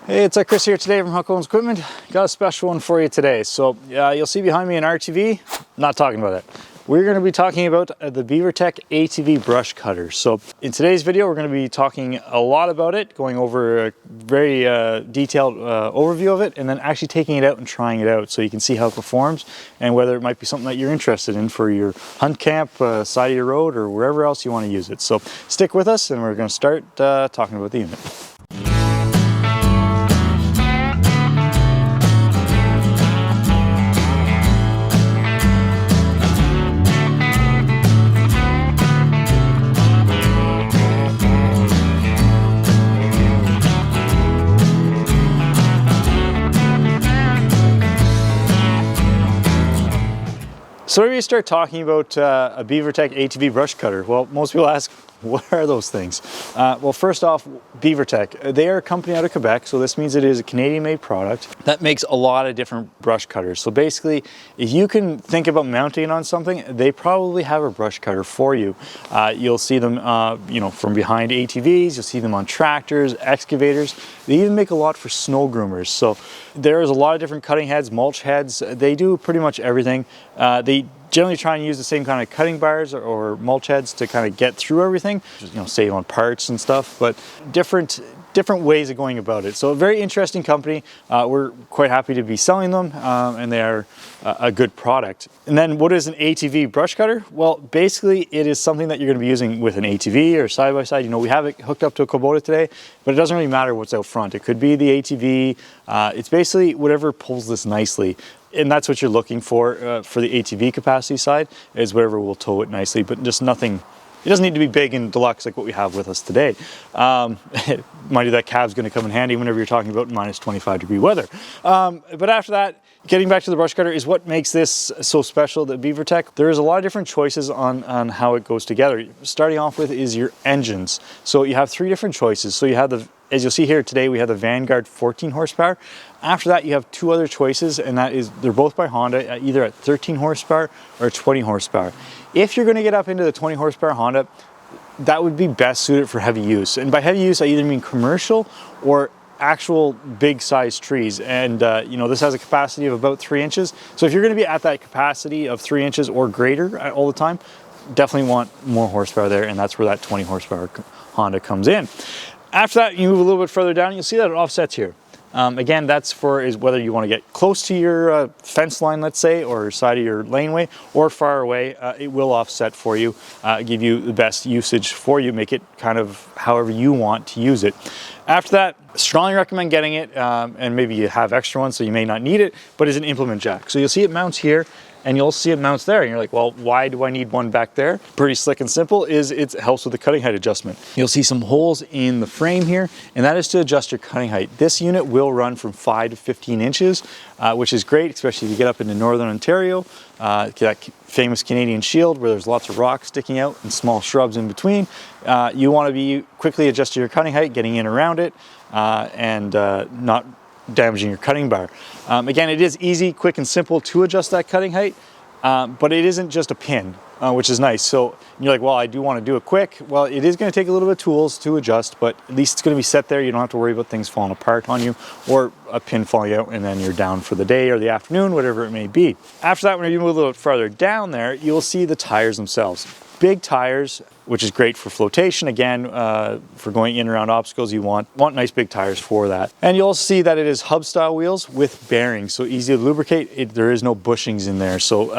Hey, it's Chris here today from Huckabones Equipment. Got a special one for you today. So you'll see behind me an RTV. Not talking about that. We're going to be talking about the Beaver Tech ATV brush cutter. So in today's video, we're going to be talking a lot about it, going over a very detailed overview of it, and then actually taking it out and trying it out so you can see how it performs and whether it might be something that you're interested in for your hunt camp, side of your road, or wherever else you want to use it. So stick with us and we're going to start talking about the unit. So whenever you start talking about a Beaver Tech ATV brush cutter, well, most people ask, what are those things? Well, first off, Beaver Tech, they are a company out of Quebec, so this means it is a Canadian-made product that makes a lot of different brush cutters. So basically, if you can think about mounting it on something, they probably have a brush cutter for you. You'll see them, from behind ATVs, you'll see them on tractors, excavators. They even make a lot for snow groomers. So there's a lot of different cutting heads, mulch heads. They do pretty much everything. They generally try and use the same kind of cutting bars or mulch heads to kind of get through everything, save on parts and stuff, but different ways of going about it. So a very interesting company. We're quite happy to be selling them, and they are a good product. And then what is an ATV brush cutter? Well, basically it is something that you're going to be using with an ATV or side by side. We have it hooked up to a Kubota today, but it doesn't really matter what's out front. It could be the ATV. It's basically whatever pulls this nicely. And that's what you're looking for the ATV capacity side, is whatever will tow it nicely, but just nothing. It doesn't need to be big and deluxe like what we have with us today. Mind you, that cab's going to come in handy whenever you're talking about minus 25-degree weather. But after that, getting back to the brush cutter is what makes this so special, the Beaver Tech. There is a lot of different choices on how it goes together. Starting off with is your engines. So you have three different choices. So you have as you'll see here today, we have the Vanguard 14 horsepower. After that, you have two other choices, and that is, they're both by Honda, either at 13 horsepower or 20 horsepower. If you're going to get up into the 20 horsepower Honda, that would be best suited for heavy use. And by heavy use, I either mean commercial or actual big size trees. And this has a capacity of about 3 inches. So if you're going to be at that capacity of 3 inches or greater all the time, definitely want more horsepower there, and that's where that 20 horsepower Honda comes in. After that, you move a little bit further down, you'll see that it offsets here. Again, that's is whether you want to get close to your fence line, let's say, or side of your laneway, or far away. It will offset for you, give you the best usage for you, make it kind of however you want to use it. After that, strongly recommend getting it, and maybe you have extra ones, so you may not need it, but it's an implement jack. So you'll see it mounts here, and you'll see it mounts there, and you're like, well, why do I need one back there? Pretty slick and simple. It helps with the cutting height adjustment. You'll see some holes in the frame here, and that is to adjust your cutting height. This unit will run from 5 to 15 inches, which is great, especially if you get up into Northern Ontario, that famous Canadian shield where there's lots of rocks sticking out and small shrubs in between. You want to be quickly adjusting your cutting height, getting in around it, and not damaging your cutting bar. Again, it is easy, quick, and simple to adjust that cutting height, but it isn't just a pin, which is nice. So you're like, well, I do want to do it quick. Well, it is going to take a little bit of tools to adjust, but at least it's going to be set there. You don't have to worry about things falling apart on you or a pin falling out and then you're down for the day or the afternoon, whatever it may be. After that, when you move a little bit farther down there, you'll see the tires themselves. Big tires, which is great for flotation. Again, for going in and around obstacles, you want nice big tires for that. And you'll also see that it is hub style wheels with bearings, so easy to lubricate. There is no bushings in there. So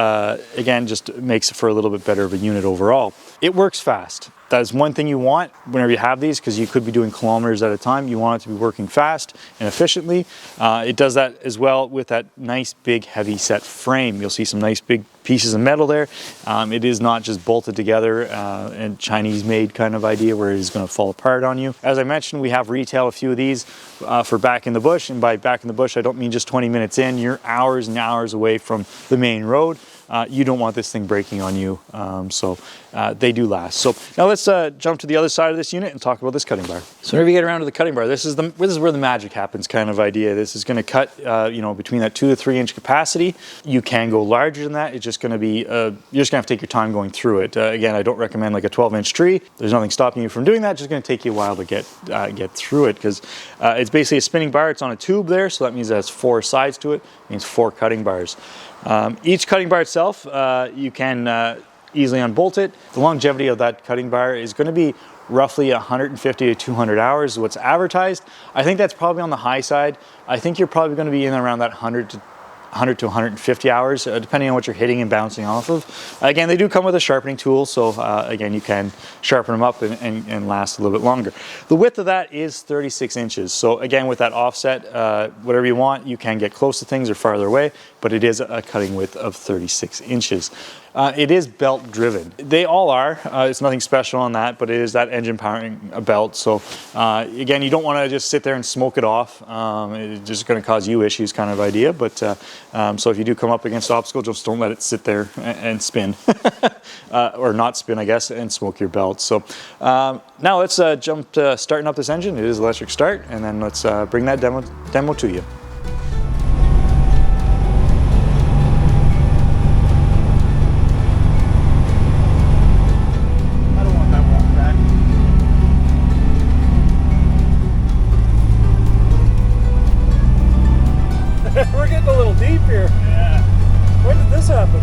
again, just makes it for a little bit better of a unit overall. It works fast. That is one thing you want whenever you have these, because you could be doing kilometers at a time. You want it to be working fast and efficiently. It does that as well with that nice big heavy set frame. You'll see some nice big pieces of metal there. It is not just bolted together and Chinese made kind of idea where it is going to fall apart on you. As I mentioned, we have retailed a few of these for back in the bush, and by back in the bush I don't mean just 20 minutes in. You're hours and hours away from the main road. you don't want this thing breaking on you, so they do last. So now let's jump to the other side of this unit and talk about this cutting bar. So whenever you get around to the cutting bar, this is where the magic happens kind of idea. This is going to cut you know, between that 2 to 3 inch capacity. You can go larger than that. It's just going to be, you're just going to have to take your time going through it. Again, I don't recommend like a 12-inch tree. There's nothing stopping you from doing that. It's just going to take you a while to get through it, because it's basically a spinning bar. It's on a tube there, so that means it has 4 sides to it. It means 4 cutting bars. Each cutting bar itself, you can easily unbolt it. The longevity of that cutting bar is going to be roughly 150 to 200 hours is what's advertised. I think that's probably on the high side. I think you're probably going to be in around that 100 to 150 hours, depending on what you're hitting and bouncing off of. Again, they do come with a sharpening tool, so again, you can sharpen them up and last a little bit longer. The width of that is 36 inches. So again, with that offset, whatever you want, you can get close to things or farther away, but it is a cutting width of 36 inches. It is belt driven. They all are. It's nothing special on that, but it is that engine powering a belt. So again, you don't want to just sit there and smoke it off. It's just going to cause you issues kind of idea. But so if you do come up against obstacles, just don't let it sit there and spin. Or not spin, I guess, and smoke your belt. So now let's jump to starting up this engine. It is electric start, and then let's bring that demo to you. We're getting a little deep here. Yeah. When did this happen?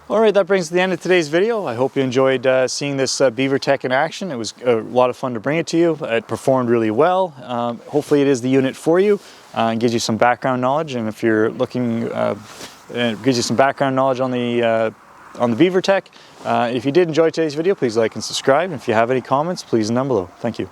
All right, that brings to the end of today's video. I hope you enjoyed seeing this Beaver Tech in action. It was a lot of fun to bring it to you. It performed really well. Hopefully it is the unit for you and gives you some background knowledge. And if you're looking, it gives you some background knowledge on the Beaver Tech. If you did enjoy today's video, please like and subscribe. And if you have any comments, please down below. Thank you.